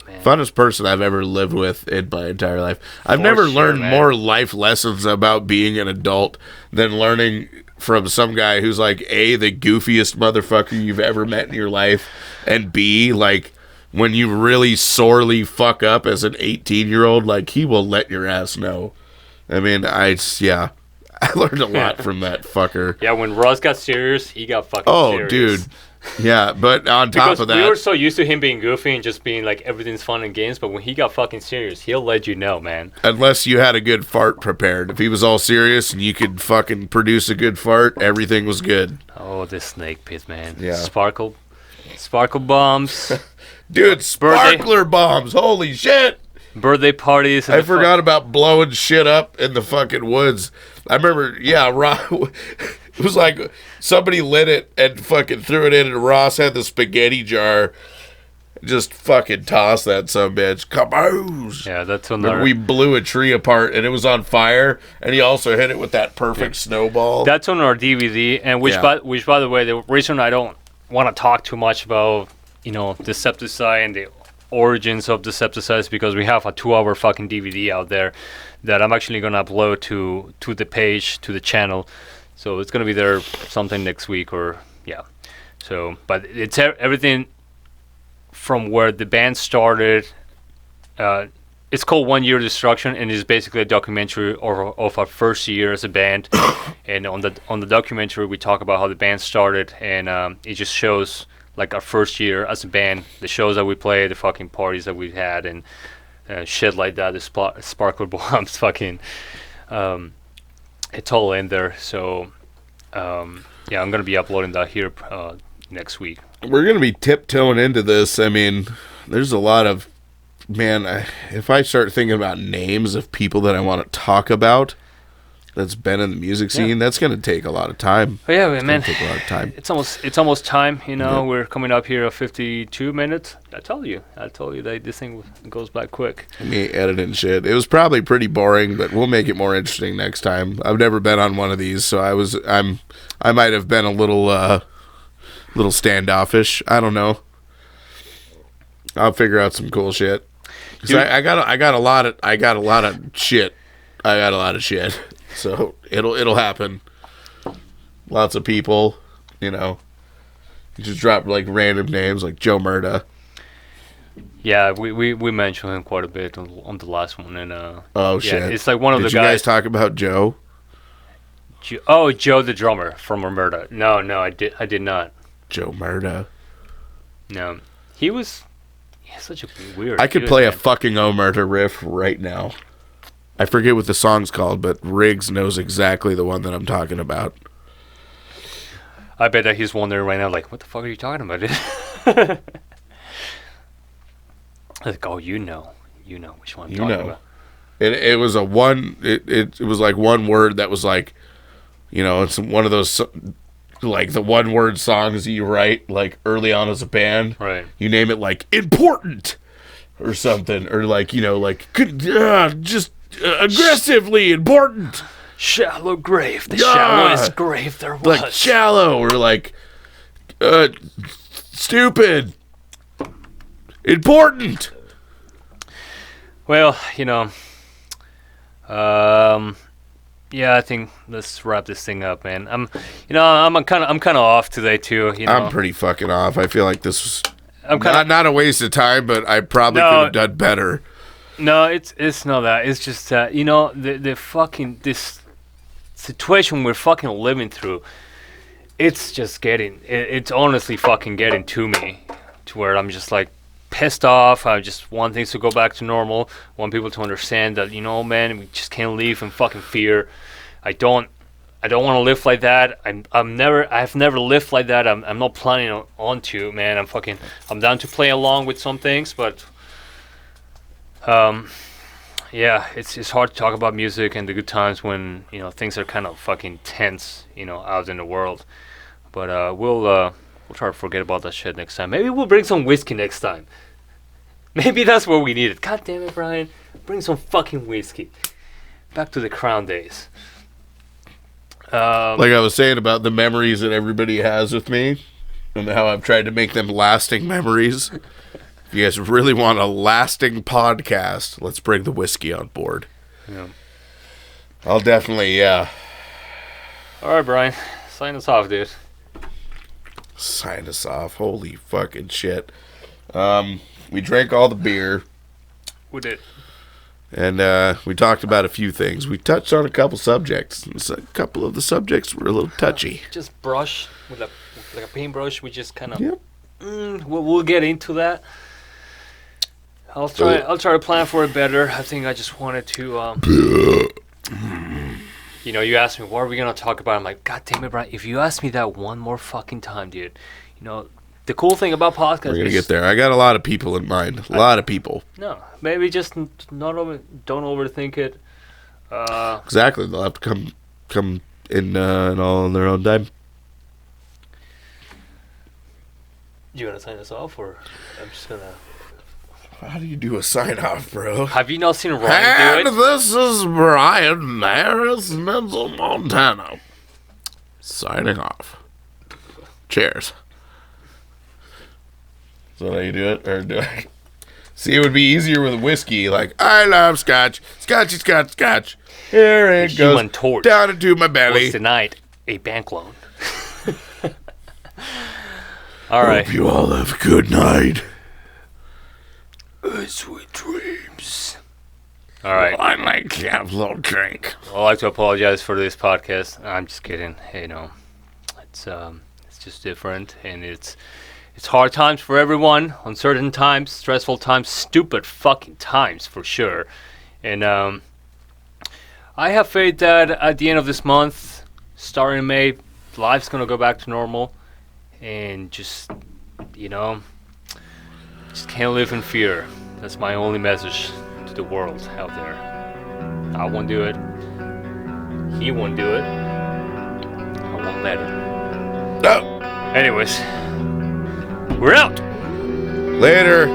man. Funnest person I've ever lived with in my entire life. I've For never sure, learned man. more life lessons about being an adult than learning from some guy who's like A, the goofiest motherfucker you've ever met in your life, and B, like when you really sorely fuck up as an 18-year-old, like he will let your ass know. I mean, I learned a lot from that fucker. Yeah, when Ross got serious, he got fucking serious. Dude. Yeah, but on top of that, we were so used to him being goofy and just being like everything's fun and games, but when he got fucking serious, he'll let you know, man. Unless you had a good fart prepared. If he was all serious and you could fucking produce a good fart, everything was good. Oh, this snake pit, man. Yeah. Sparkle bombs. Dude, sparkler bombs. Holy shit. Birthday parties. I forgot about blowing shit up in the fucking woods. I remember, it was like somebody lit it and fucking threw it in, and Ross had the spaghetti jar. Just fucking tossed that sumbitch. Kaboom! Yeah, that's when we blew a tree apart, and it was on fire, and he also hit it with that perfect snowball. That's on our DVD, and which by the way, the reason I don't want to talk too much about, Decepticide and the origins of Decepticide is because we have a 2-hour fucking DVD out there that I'm actually going to upload to the page, to the channel. So it's going to be there sometime next week So, but it's everything from where the band started. It's called 1 Year Destruction, and it's basically a documentary of our first year as a band. And on the documentary, we talk about how the band started, and it just shows like our first year as a band, the shows that we played, the fucking parties that we had, and shit like that. The sparkler bombs, fucking. It's all in there. So, I'm gonna be uploading that here next week. We're gonna be tiptoeing into this. I mean, there's a lot of if I start thinking about names of people that I want to talk about that's been in the music scene, that's going to take a lot of time. Oh, yeah, man. Take a lot of time. It's almost time, We're coming up here at 52 minutes. I told you that this thing goes by quick. Me editing shit. It was probably pretty boring, but we'll make it more interesting next time. I've never been on one of these, so I might have been a little standoffish. I don't know. I'll figure out some cool shit. Cause I got a lot of shit. So it'll happen. Lots of people, You just drop like random names like Joe Murda. Yeah, we mentioned him quite a bit on the last one, and shit, it's like one of the guys. Did you guys talk about Joe? Joe the drummer from Murda. No, I did not. Joe Murda. No, he was. Such a weird. I could play a fucking Omerta riff right now. I forget what the song's called, but Riggs knows exactly the one that I'm talking about. I bet that he's wondering right now, like, what the fuck are you talking about? Like, oh, you know which one I'm talking about. It was a one. It was like one word that was like, it's one of those. Like the one-word songs you write, like early on as a band, right? You name it like important or something, or like just aggressively important. Shallow grave, the shallowest grave there was. Like shallow, or like stupid, important. Well, yeah, I think let's wrap this thing up, man. I'm kind of off today too. I'm pretty fucking off. I feel like this was not a waste of time, but I probably could have done better. No, it's not that. It's just that the fucking this situation we're fucking living through. It's just it's honestly fucking getting to me, to where I'm just like pissed off. I just want things to go back to normal. Want people to understand that man, we just can't live in fucking fear. I don't want to live like that. I've never lived like that. I'm not planning on to, man. I'm down to play along with some things, but yeah, it's hard to talk about music and the good times when things are kind of fucking tense out in the world. But we'll try to forget about that shit next time. Maybe we'll bring some whiskey next time. Maybe that's what we needed. God damn it, Brian. Bring some fucking whiskey. Back to the Crown days. Like I was saying about the memories that everybody has with me and how I've tried to make them lasting memories. If you guys really want a lasting podcast, let's bring the whiskey on board. Yeah. I'll definitely, All right, Brian. Sign us off, dude. Sign us off. Holy fucking shit. We drank all the beer. We did. And we talked about a few things. We touched on a couple subjects. A couple of the subjects were a little touchy. Just brush with like a paintbrush. We just kind of. Yep. We'll get into that. I'll try to plan for it better. I think I just wanted to. You asked me what are we gonna talk about. I'm like, God damn it, Brian! If you ask me that one more fucking time, dude, the cool thing about podcasts. We're gonna get there. I got a lot of people in mind. A lot of people. No, maybe just don't overthink it. Exactly. They'll have to come in and all on their own time. You gonna sign us off, or I'm just gonna? How do you do a sign off, bro? Have you not seen Ryan do And it? this is Brian Harris, Menzel, Montana. Signing off. Cheers. Is that how you do it? Or do I? See, it would be easier with whiskey. Like, I love scotch. Scotchy, scotch, scotch. Here it goes. Human Torch Down into my belly. was denied a bank loan. All right. Hope you all have a good night. Sweet dreams. All right. I like to have a little drink. I'd like to apologize for this podcast. I'm just kidding. It's just different, and it's hard times for everyone. Uncertain times, stressful times, stupid fucking times for sure. And I have faith that at the end of this month, starting in May, life's gonna go back to normal, and just can't live in fear. That's my only message to the world out there. I won't do it. He won't do it. I won't let him. No. Anyways, we're out. Later.